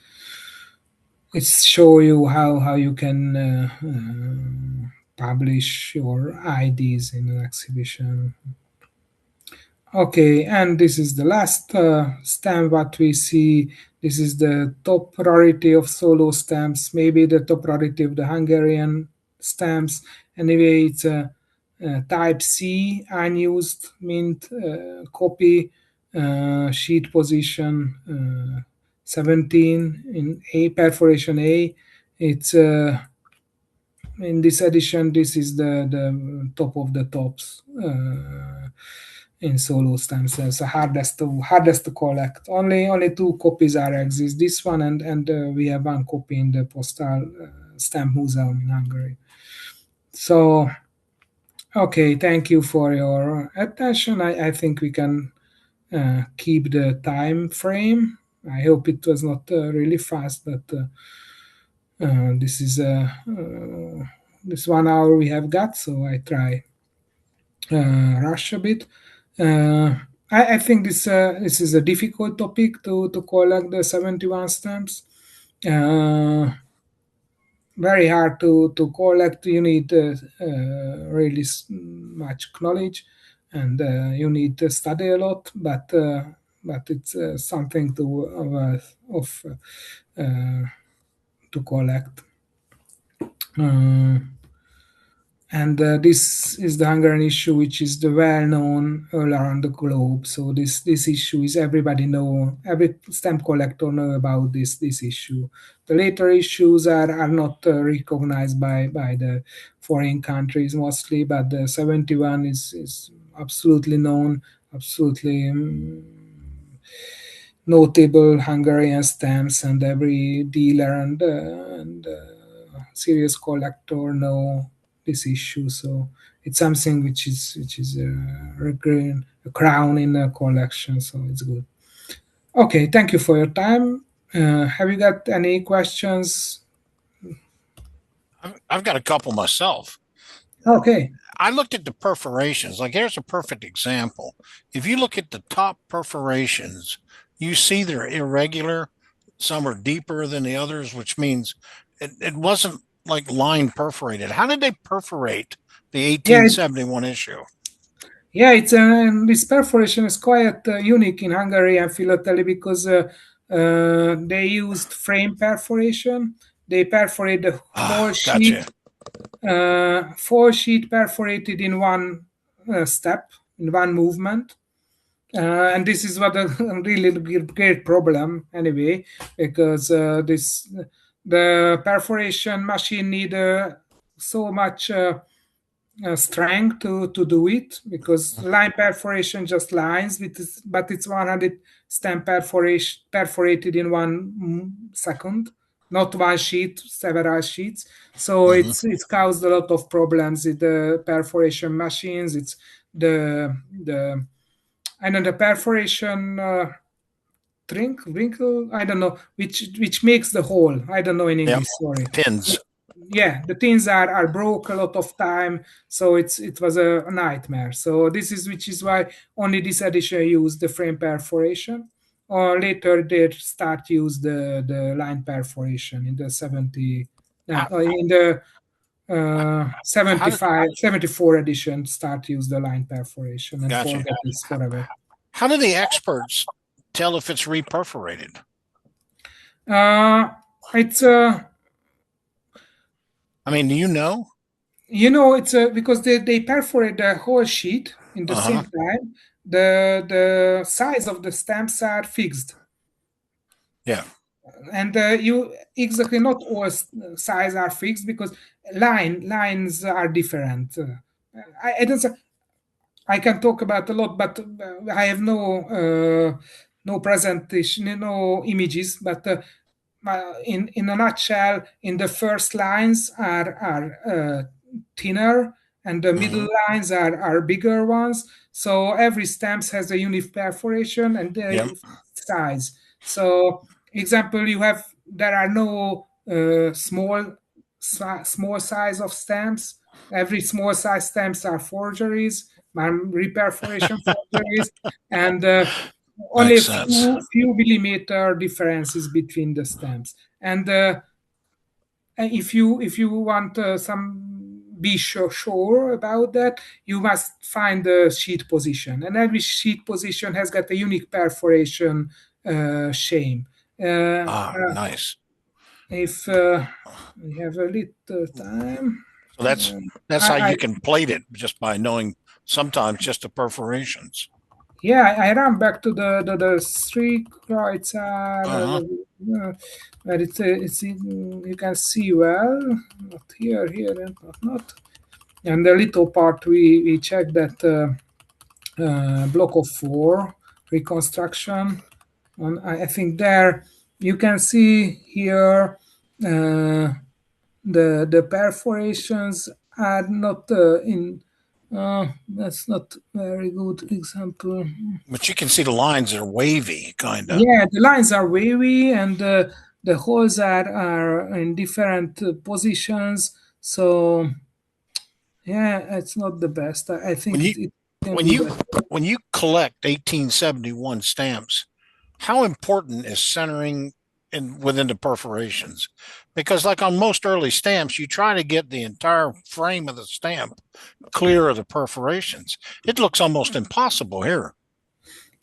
it's show you how you can publish your IDs in an exhibition. Okay, and this is the last stamp what we see. This is the top priority of solo stamps, maybe the top priority of the Hungarian stamps. Anyway, it's a type C unused mint copy, sheet position 17 in A, perforation A. It's in this edition, this is the top of the tops. in solo stem cells, the hardest to collect. Only two copies are exist. This one and we have one copy in the postal stamp museum in Hungary. So okay, thank you for your attention. I think we can keep the time frame. I hope it was not really fast, but this is this 1 hour we have got, so I try rush a bit. Uh, I think this is a difficult topic to collect the 71 stamps. Uh, Very hard to collect. You need really much knowledge, and you need to study a lot. But it's something of uh, to collect. Uh, and this is the Hungarian issue, which is the well known all around the globe. So this issue is everybody know. Every stamp collector know about this issue. The later issues are not recognized by the foreign countries mostly, but the 71 is absolutely known, absolutely notable Hungarian stamps, and every dealer and serious collector know this issue. So it's something which is a crown in a collection. So it's good. Okay, thank you for your time. Have you got any questions? I've got a couple myself. Okay. I looked at the perforations. Like here's a perfect example. If you look at the top perforations, you see they're irregular. Some are deeper than the others, which means it wasn't like line perforated. How did they perforate the Yeah, 1871 issue? yeah. It's this perforation is quite unique in Hungarian philately because they used frame perforation. They perforate the whole Ah, gotcha. sheet, full sheet perforated in one step, in one movement. And this is what a really great problem anyway, because the perforation machine need so much strength to do it, because line perforation just lines with this, but it's 100 stamp perforation perforated in 1 second, not one sheet, several sheets. So Mm-hmm. it's caused a lot of problems with the perforation machines. It's the and then the perforation wrinkle, I don't know, which makes the hole. I don't know in Yep. English, sorry. Pins. Yeah, the things are broke a lot of time, so it was a nightmare. So this is which is why only this edition used the frame perforation, or later they start use the line perforation in the 70 How, in the how did 74 edition start use the line perforation and gotcha? forget this forever. How do the experts tell if it's reperforated? Uh, it's I mean, do you know? it's because they perforate the whole sheet in the Uh huh. same time. The size of the stamps are fixed, Yeah. and you exactly not all size are fixed, because lines are different. I don't. I can talk about a lot, but I have no presentation, no images. But in a nutshell, in the first lines are thinner, and the Mm-hmm. middle lines are bigger ones. So every stamps has a unique perforation and Yep. size. So example, there are no small size of stamps. Every small size stamps are forgeries, reperforation forgeries, and only a Makes sense. few millimeter differences between the stamps. And if you want some be sure about that, you must find the sheet position, and every sheet position has got a unique perforation shame. Ah, nice. If we have a little time, So that's uh, that's how I you can plate it just by knowing sometimes just the perforations. yeah, I ran back to the three crowds Uh huh. where you can see well, not here, and not. And the little part we checked that block of four reconstruction. I think there you can see here the perforations are not in. That's not very good example. But you can see the lines are wavy, kind of. Yeah, the lines are wavy and the holes are in different positions. So yeah, it's not the best. I When think you it can when be you better. when you collect 1871 stamps, how important is centering in within the perforations? Because like on most early stamps, you try to get the entire frame of the stamp clear of the perforations. It looks almost impossible here.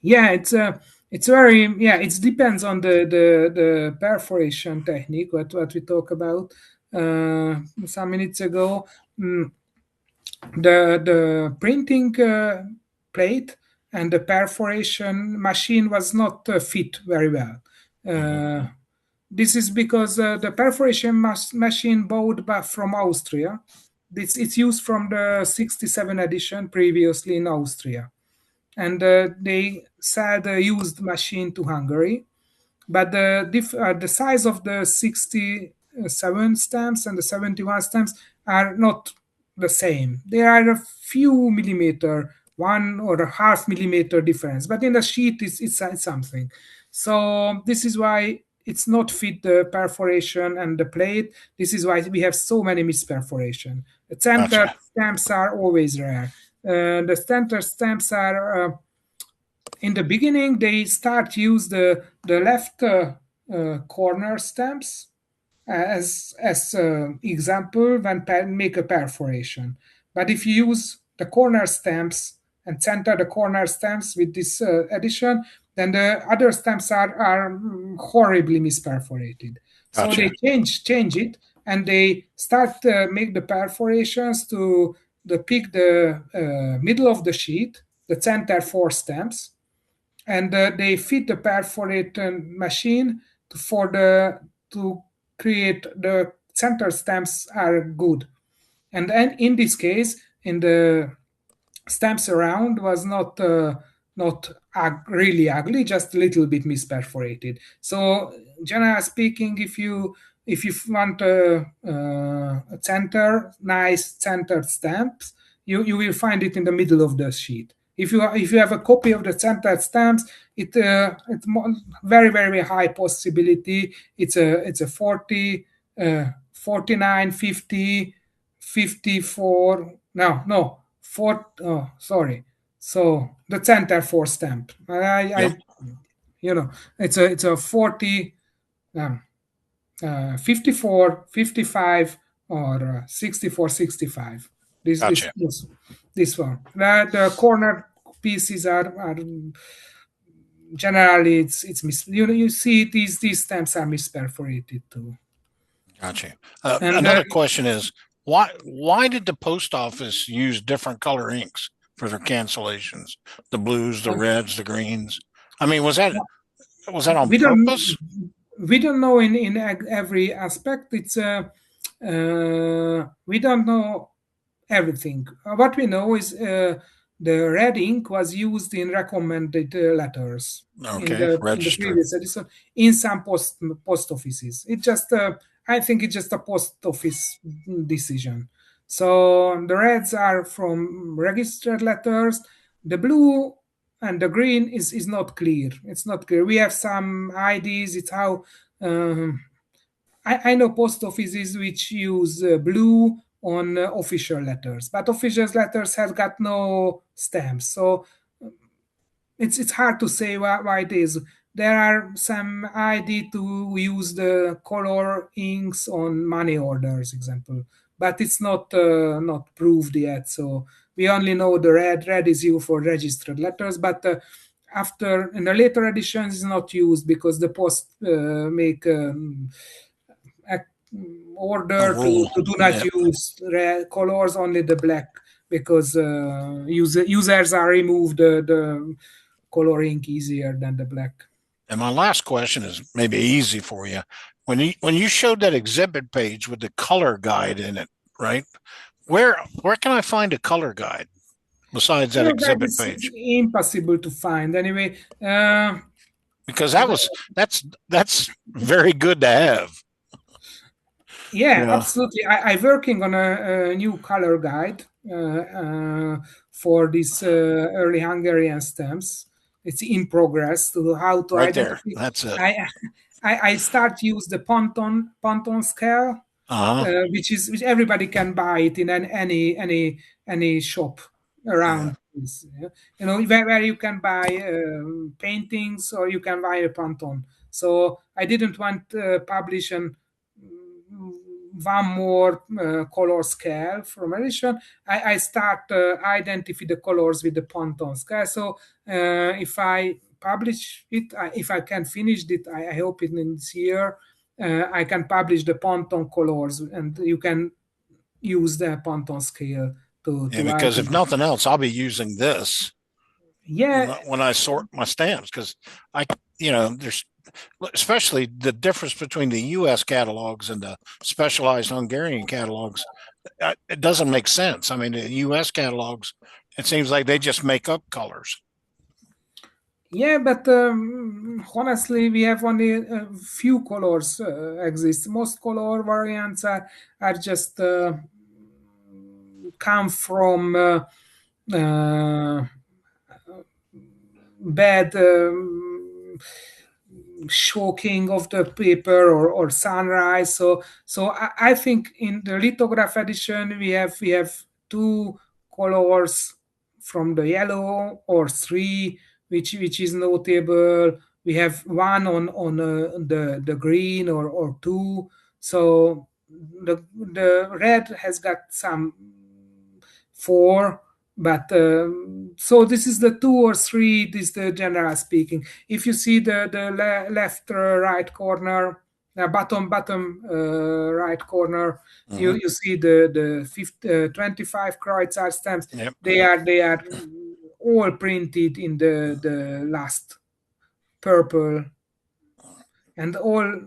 Yeah, it's very yeah. It depends on the perforation technique what we talked about some minutes ago. Mm, the printing plate and the perforation machine was not fit very well. Mhm. This is because the perforation machine bought back from Austria. It's used from the 67 edition previously in Austria, and they sell the used machine to Hungary. But the size of the 67 stamps and the 71 stamps are not the same. There are a few millimeter, 1.5 millimeter difference, but in the sheet it's something. So this is why it's not fit the perforation and the plate. This is why we have so many misperforation. The center Gotcha. stamps are always rare. The center stamps are in the beginning they start use the left corner stamps as example when make a perforation. But if you use the corner stamps and center the corner stamps with this addition, then the other stamps are horribly misperforated. So they Gotcha. change it and they start make the perforations to the pick the middle of the sheet, the center four stamps, and they fit the perforating machine for the to create the center stamps are good. And then in this case, in the stamps around was not really ugly, just a little bit misperforated. So generally speaking, if you want a center nice centered stamps, you will find it in the middle of the sheet. If you have a copy of the centered stamps, it's very very high possibility it's a 40 49 50 54 no 4 oh sorry, so the center for stamp Yep. I you know it's a 40 um, 54 55 or 64 65. this this Gotcha. this this one the corner pieces are generally it's you see these stamps are misperforated too. Gotcha. And Another question is why did the post office use different color inks for their cancellations? The blues, the reds, the greens. I mean, was that on we don't purpose? we don't know in every aspect. It's we don't know everything. What we know is the red ink was used in recommended letters Okay, in the registered. previous edition in some post offices. It just I think it's just a post office decision. So the reds are from registered letters. The blue and the green is not clear. It's not clear. We have some IDs. It's how um, I know post offices which use blue on official letters, but official letters have got no stamps. So it's hard to say why it is. There are some ID to use the color inks on money orders, example, but it's not proved yet. So we only know the red. Red is used for registered letters, but after in the later editions is not used because the post make ac- A order rule. to do not Yeah. use colors, only the black, because users are removed the coloring easier than the black. And my last question is maybe easy for you. When you showed that exhibit page with the color guide in it, right? Where can I find a color guide? besides that Well, that exhibit is page? impossible to find anyway. Uh, Because that's very good to have. You Yeah, know, absolutely. I'm working on a new color guide for these early Hungarian stamps. It's in progress to how to right there. identify. That's it. I I start use the Ponton scale, Uh huh. which everybody can buy it in any shop Yeah. around. This, yeah. Where you can buy paintings or you can buy a Ponton. So I didn't want to publish an one more color scale from edition. I start identify the colors with the Pantone scale. So if I publish it, if I can finish it, I hope in this year I can publish the Pantone colors, and you can use the Pantone scale Yeah. to Because if identify. nothing else, I'll be using this Yeah, when I sort my stamps because I, there's especially the difference between the U.S. catalogs and the specialized Hungarian catalogs. It doesn't make sense. I mean, the U.S. catalogs, it seems like they just make up colors. yeah, but honestly, we have only a few colors exist. Most color variants are just come from uh, bad shocking of the paper or sunrise. So I think in the lithograph edition we have two colors from the yellow, or three, which is notable. We have one on the green, or two. So the red has got some four, but so this is the two or three. This is the general speaking. If you see the left right corner, bottom right corner, you Mm-hmm. you see the 25 Kreuzar stamps. Yep. They are all printed in the last purple, and all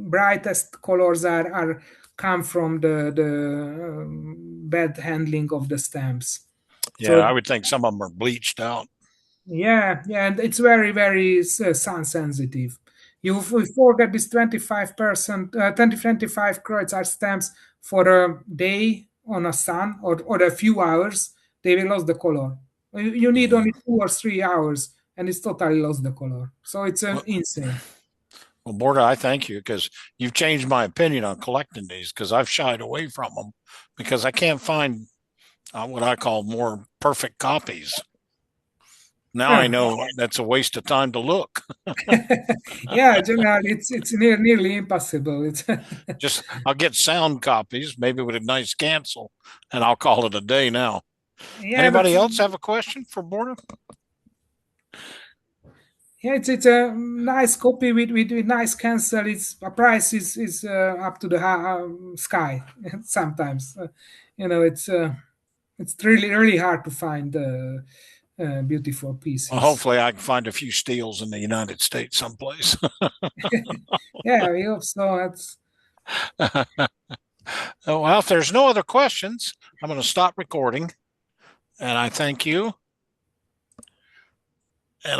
brightest colors are come from the bad handling of the stamps. Yeah, So I would think some of them are bleached out. yeah, and it's very sun sensitive. You forget this 25%, 2025 Kreuzar stamps for a day on a sun, or a few hours, they will lose the color. You need Mhm. only 2 or 3 hours, and it's totally lost the color. So it's Well, insane. well, Borda, I thank you because you've changed my opinion on collecting these because I've shied away from them because I can't find what I call more perfect copies. Now I Yeah. know that's a waste of time to look. Yeah, generally it's nearly impossible. It's Just I'll get sound copies, maybe with a nice cancel, and I'll call it a day now. yeah, but Anybody else have a question for Borda? yeah, it's a nice copy with nice cancel. Its a price is up to the sky sometimes. It's really hard to find beautiful Well, pieces. hopefully I can find a few steals in the United States someplace. Yeah, we hope so. That's Well, if there's no other questions, I'm going to stop recording. And I thank you. And I'm